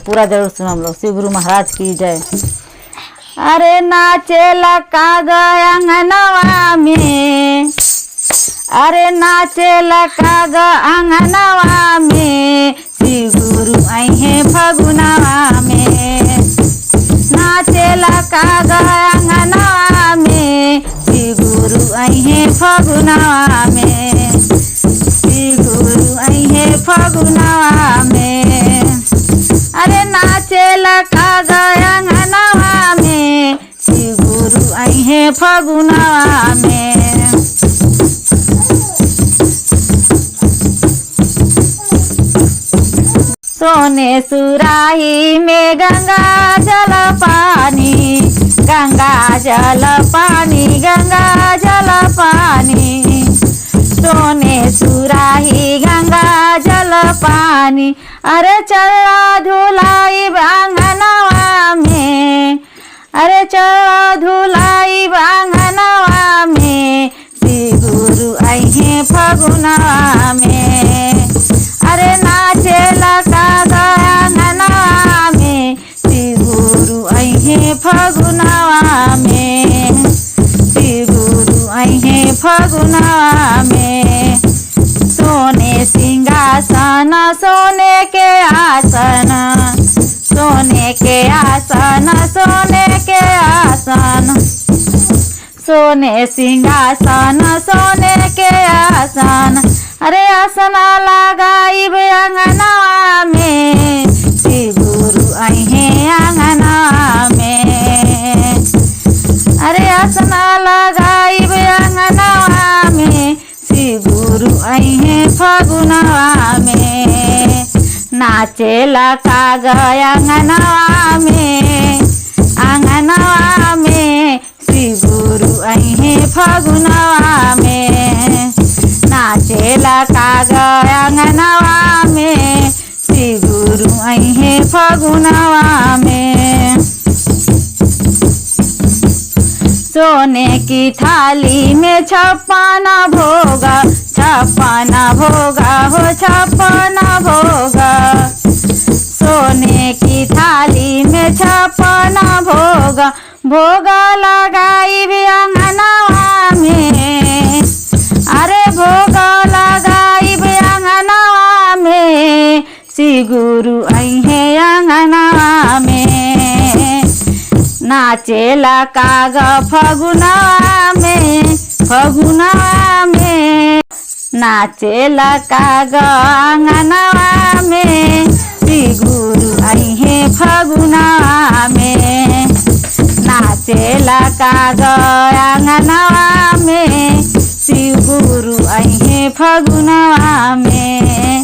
पूरा जरूर सुनो हम लोग। शिव गुरु महाराज की जय। अरे नाचेला काग अंगनवा में, अरे नाचेला काग अंगनवा में, शिव गुरु अहे फगुनवा में। नाचेला काग अंगनवा में, शिव गुरु अहे फगुनवा में, शिव गुरु अहे फगुनवा में। अरे नाचेला काग अंगनवा में, शिव गुरु अहे फगुनवा में। सोने सुराही में गंगा जल पानी, गंगा जल पानी, गंगा जल पानी। सोने सुराही गंगा जल पानी, अरे चला धुलाई आंगनवा में, अरे चला धुलाई आंगनवा में, शिव गुरु अहे फगुनवा में। अरे नाचेला काग अंगनवा में, शिव गुरु अहे फगुनवा में, शिव गुरु अहे फगुनवा में। सोने सिंहासन सोने के आसन, सोने के आसन, सोने के आसन। सोने सिंहासन सोने के आसन, अरे आसन लगाई अंगनवा में, शिव गुरु अहे अंगनवा में। अरे आसन लगाई अंगनवा में, शिव गुरु अहे फगुनवा में। नाचेला काग अंगनवा में, अंगनवा में, शिव गुरु अहे फगुनवा में। नाचेला काग अंगनवा में, शिव गुरु अहे फगुनवा में। सोने की थाली में छप्पन भोगा, छप्पन भोगा हो छप्पन भोगा। सोने की थाली में छप्पन भोगा, भोगा लगाई भी अंगनवा में, अरे भोगा लगाई भी अंगनवा में, शिव गुरु अहे अंगनवा में। नाचेला काग फगुनवा में, फगुनवा में। नाचेला काग अंगनवा में, शिव गुरु अहे फगुनवा में। नाचेला काग अंगनवा में, शिव गुरु अहे फगुनवा में।